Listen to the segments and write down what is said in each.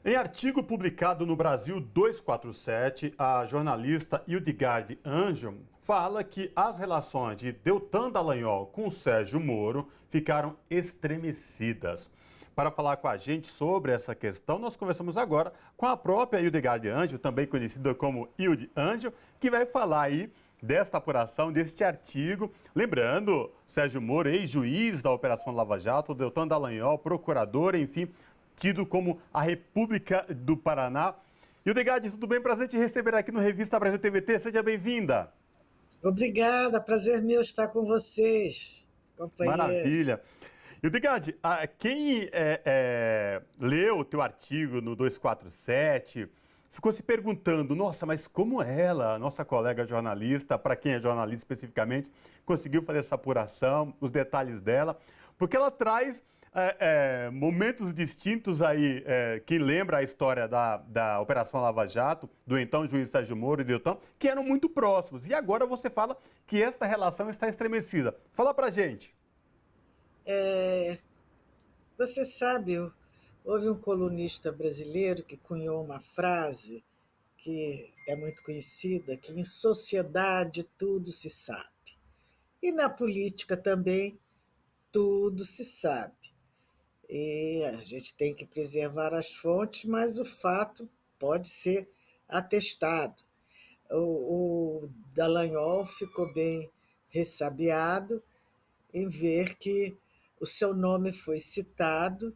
Em artigo publicado no Brasil 247, a jornalista Hildegard Anjo fala que as relações de Deltan Dallagnol com Sérgio Moro ficaram estremecidas. Para falar com a gente sobre essa questão, nós conversamos agora com a própria Hildegard Anjo, também conhecida como Hilde Anjo, que vai falar aí desta apuração, deste artigo. Lembrando, Sérgio Moro, ex-juiz da Operação Lava Jato, Deltan Dallagnol, procurador, enfim, tido como a República do Paraná. Hildegard, tudo bem? Prazer te receber aqui no Revista Brasil TVT. Seja bem-vinda. Obrigada, prazer meu estar com vocês, companheiros. Maravilha. Hildegard, quem leu o teu artigo no 247 ficou se perguntando, nossa, mas como ela, nossa colega jornalista, para quem é jornalista especificamente, conseguiu fazer essa apuração, os detalhes dela, porque ela traz momentos distintos aí, que lembra a história da Operação Lava Jato, do então juiz Sérgio Moro e Deltan, que eram muito próximos. E agora você fala que esta relação está estremecida. Fala pra gente. Você sabe, houve um colunista brasileiro que cunhou uma frase que é muito conhecida, que em sociedade tudo se sabe. E na política também tudo se sabe. E a gente tem que preservar as fontes, mas o fato pode ser atestado. O Dallagnol ficou bem ressabiado em ver que o seu nome foi citado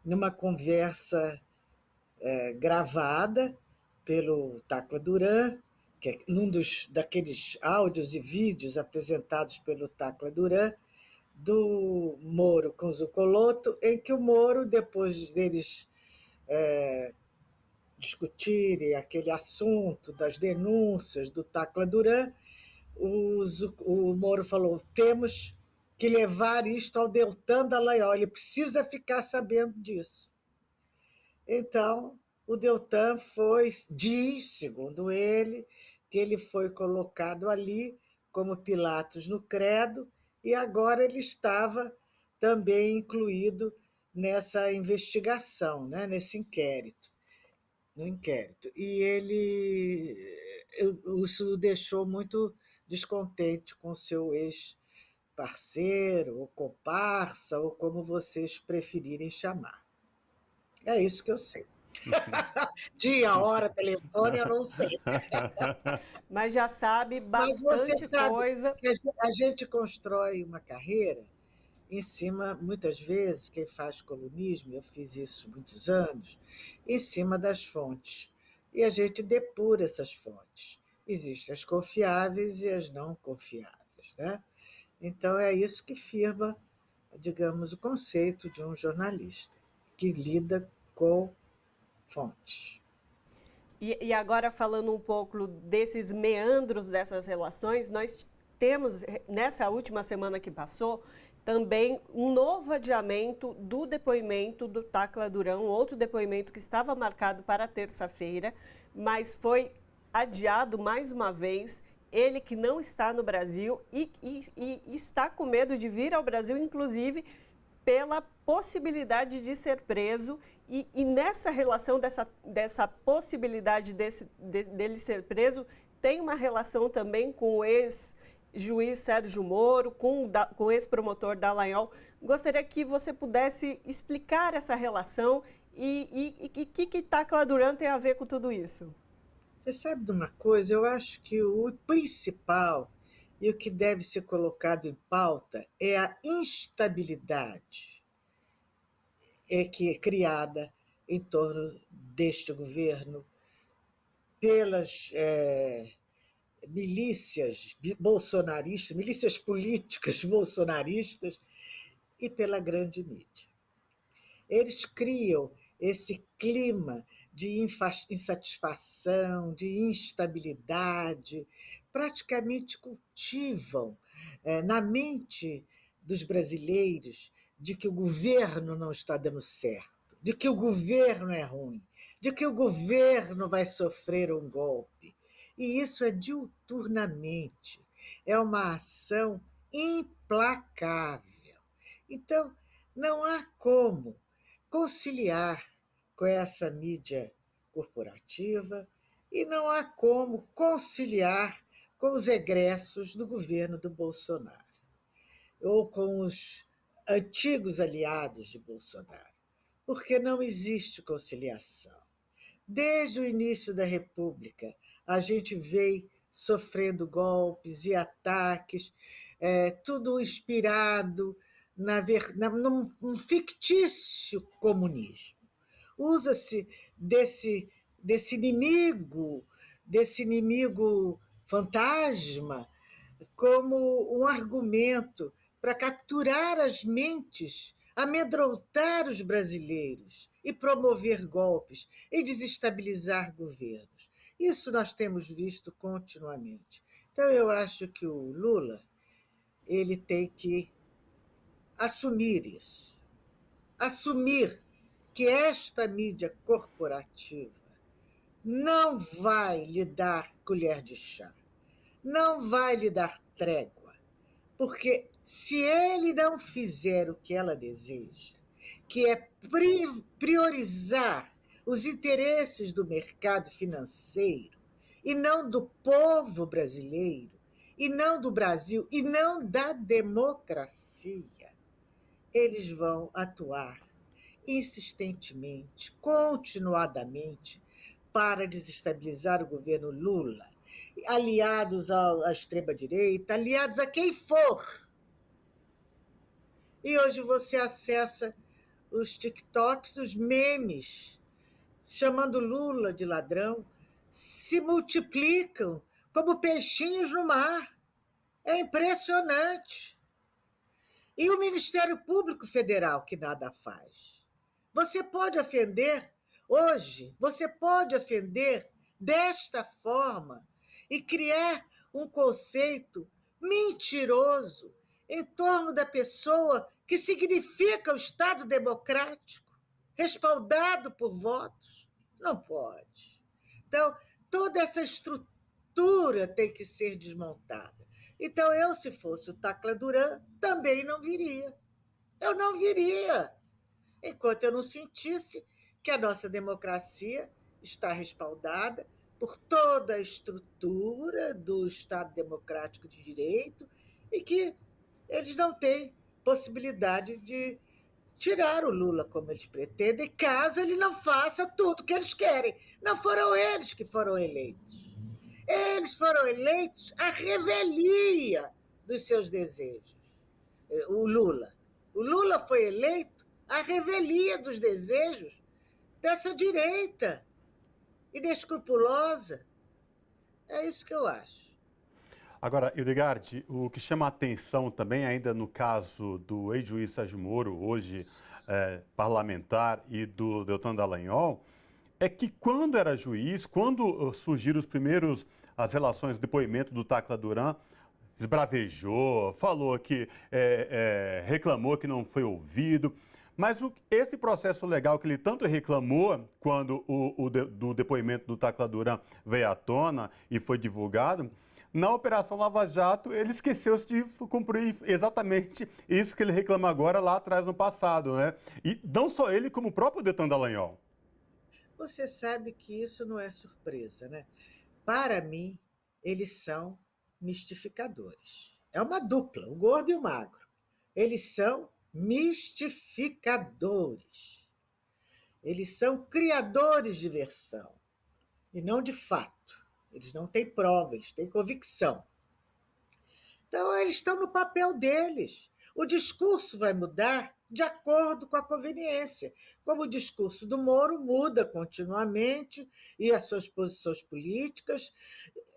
numa conversa gravada pelo Tacla Duran, que é daqueles áudios e vídeos apresentados pelo Tacla Duran, do Moro com Zucoloto, em que o Moro, depois deles discutirem aquele assunto das denúncias do Tacla Duran, o Moro falou: temos que levar isto ao Deltan Dallagnol, ele precisa ficar sabendo disso. Então, o Deltan diz, segundo ele, que ele foi colocado ali como Pilatos no credo, e agora ele estava também incluído nessa investigação, né, nesse inquérito, no inquérito. E isso o deixou muito descontente com seu ex-parceiro, ou comparsa, ou como vocês preferirem chamar. É isso que eu sei. Dia, hora, telefone, eu não sei. Mas já sabe Mas você bastante sabe coisa. que a gente constrói uma carreira em cima, muitas vezes, quem faz colunismo, eu fiz isso muitos anos, em cima das fontes. E a gente depura essas fontes. Existem as confiáveis e as não confiáveis, né? Então é isso que firma, digamos, o conceito de um jornalista, que lida com fontes. E agora, falando um pouco desses meandros dessas relações, nós temos, nessa última semana que passou, também um novo adiamento do depoimento do Tacla Duran, um outro depoimento que estava marcado para terça-feira, mas foi adiado mais uma vez. Ele que não está no Brasil e está com medo de vir ao Brasil, inclusive pela possibilidade de ser preso e nessa relação dessa possibilidade dele ser preso, tem uma relação também com o ex-juiz Sérgio Moro, com o ex-promotor Dallagnol. Gostaria que você pudesse explicar essa relação e o que Tacla Duran tem a ver com tudo isso. Você sabe de uma coisa? Eu acho que o principal e o que deve ser colocado em pauta é a instabilidade que é criada em torno deste governo pelas milícias bolsonaristas, milícias políticas bolsonaristas e pela grande mídia. Eles criam esse clima de insatisfação, de instabilidade, praticamente cultivam na mente dos brasileiros de que o governo não está dando certo, de que o governo é ruim, de que o governo vai sofrer um golpe. E isso é diuturnamente, é uma ação implacável. Então, não há como conciliar com essa mídia corporativa e não há como conciliar com os egressos do governo do Bolsonaro ou com os antigos aliados de Bolsonaro, porque não existe conciliação. Desde o início da República, a gente vem sofrendo golpes e ataques, tudo inspirado num fictício comunismo. Usa-se desse inimigo fantasma como um argumento para capturar as mentes, amedrontar os brasileiros e promover golpes e desestabilizar governos. Isso nós temos visto continuamente. Então, eu acho que o Lula ele tem que assumir isso, assumir que esta mídia corporativa não vai lhe dar colher de chá, não vai lhe dar trégua, porque se ele não fizer o que ela deseja, que é priorizar os interesses do mercado financeiro e não do povo brasileiro, e não do Brasil, e não da democracia, eles vão atuar insistentemente, continuadamente, para desestabilizar o governo Lula, aliados à extrema-direita, aliados a quem for. E hoje você acessa os TikToks, os memes, chamando Lula de ladrão, se multiplicam como peixinhos no mar. É impressionante. E o Ministério Público Federal, que nada faz. Você pode ofender, hoje, você pode ofender desta forma e criar um conceito mentiroso em torno da pessoa que significa o Estado democrático, respaldado por votos. Não pode. Então, toda essa estrutura tem que ser desmontada. Então, eu, se fosse o Tacla Duran, também não viria. Eu não viria, enquanto eu não sentisse que a nossa democracia está respaldada por toda a estrutura do Estado Democrático de Direito e que eles não têm possibilidade de tirar o Lula como eles pretendem, caso ele não faça tudo que eles querem. Não foram eles que foram eleitos. Eles foram eleitos à revelia dos seus desejos. O Lula. O Lula foi eleito à revelia dos desejos dessa direita inescrupulosa. É isso que eu acho. Agora, Hildegarde, o que chama a atenção também, ainda no caso do ex-juiz Sérgio Moro, hoje parlamentar, e do Deltan Dallagnol, é que quando era juiz, quando surgiram as relações de depoimento do Tacla Duran, esbravejou, falou que reclamou que não foi ouvido. Mas esse processo legal que ele tanto reclamou quando do depoimento do Tacla Duran veio à tona e foi divulgado, na Operação Lava Jato ele esqueceu-se de cumprir exatamente isso que ele reclama agora lá atrás no passado, né? E não só ele, como o próprio Deltan Dallagnol. Você sabe que isso não é surpresa, né? Para mim, eles são mistificadores. É uma dupla, o gordo e o magro. Eles são mistificadores. Eles são criadores de versão e não de fato. Eles não têm prova, eles têm convicção. Então, eles estão no papel deles. O discurso vai mudar de acordo com a conveniência, como o discurso do Moro muda continuamente e as suas posições políticas,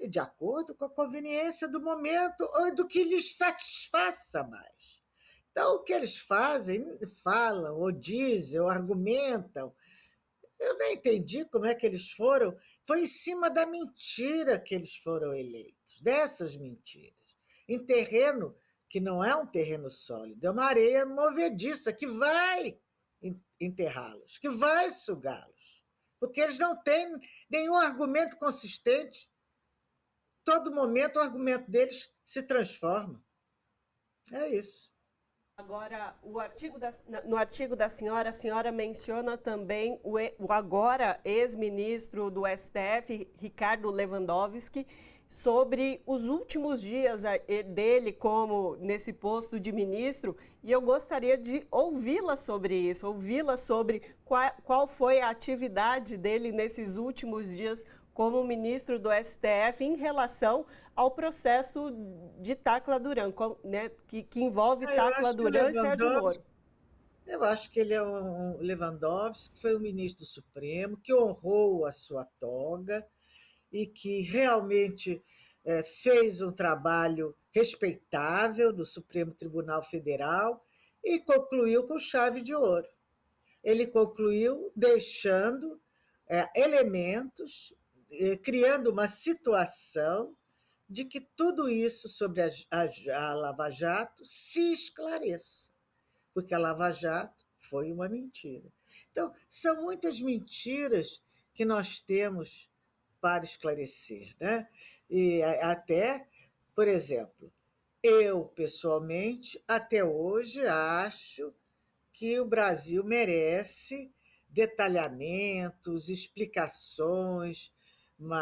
de acordo com a conveniência do momento ou do que lhes satisfaça mais. Então, o que eles fazem, falam, ou dizem, ou argumentam, eu nem entendi como é que eles foram. Foi em cima da mentira que eles foram eleitos, dessas mentiras, em terreno que não é um terreno sólido, é uma areia movediça que vai enterrá-los, que vai sugá-los, porque eles não têm nenhum argumento consistente. Todo momento o argumento deles se transforma. É isso. Agora, no artigo da senhora, a senhora menciona também o agora ex-ministro do STF, Ricardo Lewandowski, sobre os últimos dias dele como nesse posto de ministro, e eu gostaria de ouvi-la sobre isso, ouvi-la sobre qual foi a atividade dele nesses últimos dias como ministro do STF em relação ao processo de Tacla Duran, né, que envolve Tacla Duran e Sérgio Moro. Eu acho que ele é um Lewandowski, que foi o ministro do Supremo, que honrou a sua toga e que realmente fez um trabalho respeitável no Supremo Tribunal Federal e concluiu com chave de ouro. Ele concluiu deixando elementos, criando uma situação de que tudo isso sobre a Lava Jato se esclareça, porque a Lava Jato foi uma mentira. Então, são muitas mentiras que nós temos para esclarecer, né? E até, por exemplo, eu, pessoalmente, até hoje acho que o Brasil merece detalhamentos, explicações,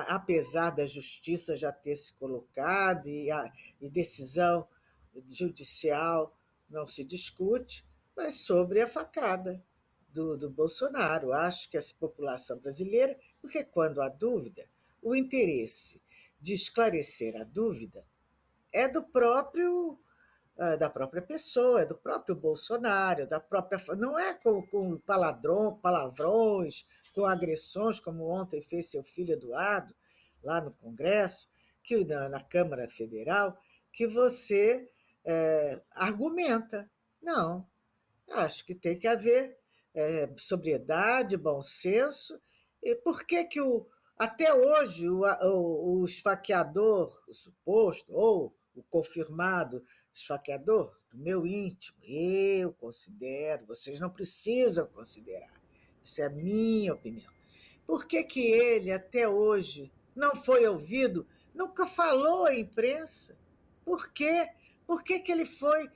apesar da justiça já ter se colocado e decisão judicial não se discute, mas sobre a facada do Bolsonaro. Acho que a população brasileira, porque quando há dúvida, o interesse de esclarecer a dúvida é da própria pessoa, é do próprio Bolsonaro, da própria. Não é com palavrões, com agressões, como ontem fez seu filho Eduardo, lá no Congresso, na Câmara Federal, que você argumenta. Não. Acho que tem que haver sobriedade, bom senso. E por que até hoje o esfaqueador, o suposto, ou o confirmado esfaqueador, do meu íntimo, eu considero, vocês não precisam considerar, isso é a minha opinião. Por que ele, até hoje, não foi ouvido, nunca falou à imprensa? Por quê? Por que ele foi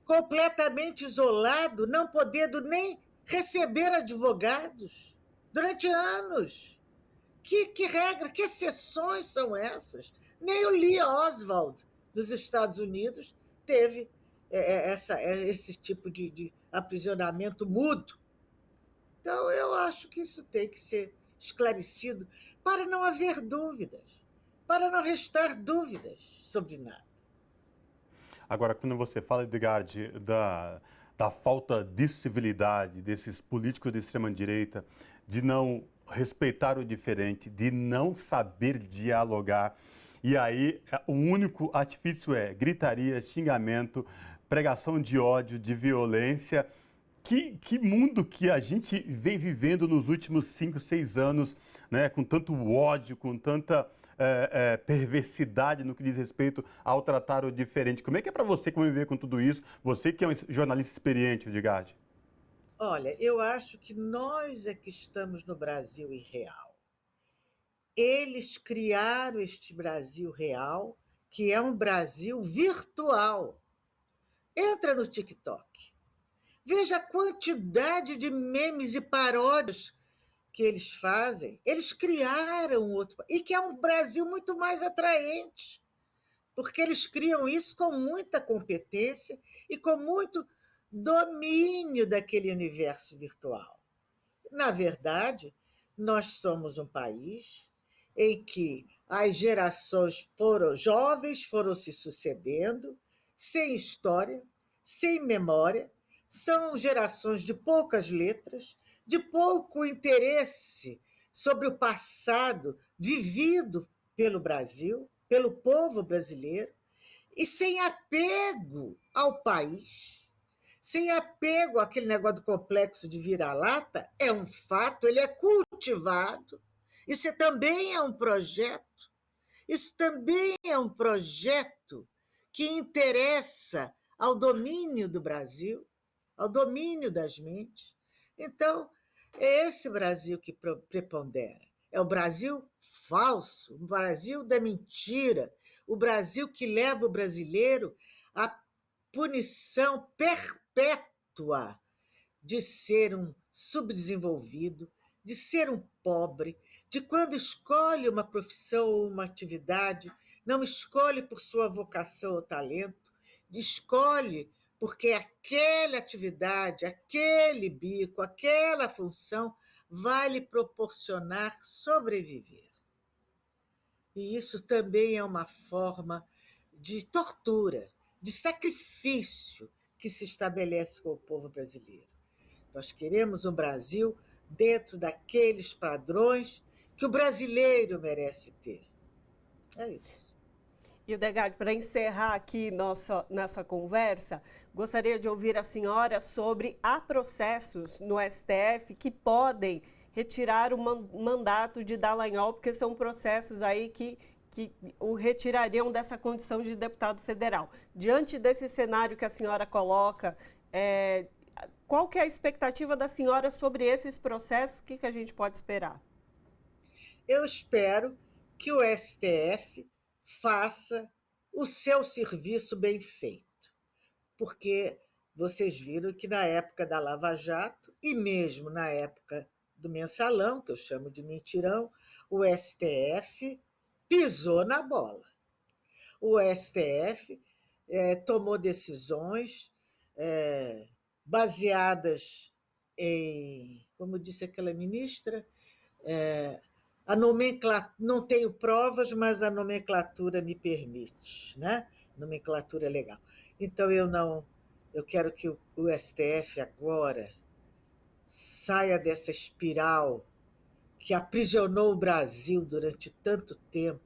completamente isolado, não podendo nem receber advogados durante anos? Que regra, que exceções são essas? Nem o Lee Oswald, dos Estados Unidos, teve esse tipo de aprisionamento mudo. Então, eu acho que isso tem que ser esclarecido para não haver dúvidas, para não restar dúvidas sobre nada. Agora, quando você fala, Edgard, da falta de civilidade desses políticos de extrema-direita, de não respeitar o diferente, de não saber dialogar, e aí o único artifício é gritaria, xingamento, pregação de ódio, de violência. Que mundo que a gente vem vivendo nos últimos 5, 6 anos, né, com tanto ódio, com tanta perversidade no que diz respeito ao tratar o diferente. Como é que é para você conviver com tudo isso? Você que é um jornalista experiente, Edgard. Olha, eu acho que nós é que estamos no Brasil irreal. Eles criaram este Brasil real, que é um Brasil virtual. Entra no TikTok. Veja a quantidade de memes e paródias que eles fazem. Eles criaram outro. E que é um Brasil muito mais atraente, porque eles criam isso com muita competência e com muito domínio daquele universo virtual. Na verdade, nós somos um país em que as gerações jovens foram se sucedendo, sem história, sem memória, são gerações de poucas letras, de pouco interesse sobre o passado vivido pelo Brasil, pelo povo brasileiro, e sem apego ao país, sem apego àquele negócio do complexo de vira-lata. É um fato, ele é cultivado. Isso também é um projeto. Isso também é um projeto que interessa ao domínio do Brasil, ao domínio das mentes. Então, é esse Brasil que prepondera. É o Brasil falso, o Brasil da mentira, o Brasil que leva o brasileiro a punição perpétua de ser um subdesenvolvido, de ser um pobre, de quando escolhe uma profissão ou uma atividade, não escolhe por sua vocação ou talento, escolhe porque aquela atividade, aquele bico, aquela função vai lhe proporcionar sobreviver. E isso também é uma forma de tortura, de sacrifício que se estabelece com o povo brasileiro. Nós queremos um Brasil dentro daqueles padrões que o brasileiro merece ter. É isso. E, Hildegard, para encerrar aqui nossa conversa, gostaria de ouvir a senhora sobre há processos no STF que podem retirar o mandato de Dallagnol, porque são processos aí que o retirariam dessa condição de deputado federal. Diante desse cenário que a senhora coloca, qual que é a expectativa da senhora sobre esses processos? O que a gente pode esperar? Eu espero que o STF faça o seu serviço bem feito, porque vocês viram que na época da Lava Jato e mesmo na época do Mensalão, que eu chamo de mentirão, o STF pisou na bola. O STF tomou decisões baseadas em, como disse aquela ministra, a nomenclatura, não tenho provas, mas a nomenclatura me permite, né? Nomenclatura legal. Então eu quero que o STF agora saia dessa espiral que aprisionou o Brasil durante tanto tempo,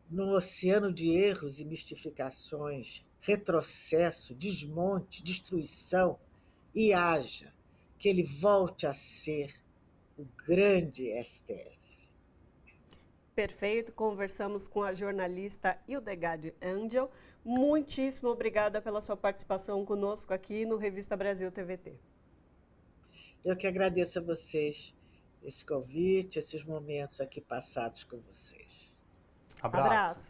num oceano de erros e mistificações, retrocesso, desmonte, destruição, e haja que ele volte a ser o grande STF. Perfeito, conversamos com a jornalista Hildegard Angel. Muitíssimo obrigada pela sua participação conosco aqui no Revista Brasil TVT. Eu que agradeço a vocês esse convite, esses momentos aqui passados com vocês. Abraço. Abraço.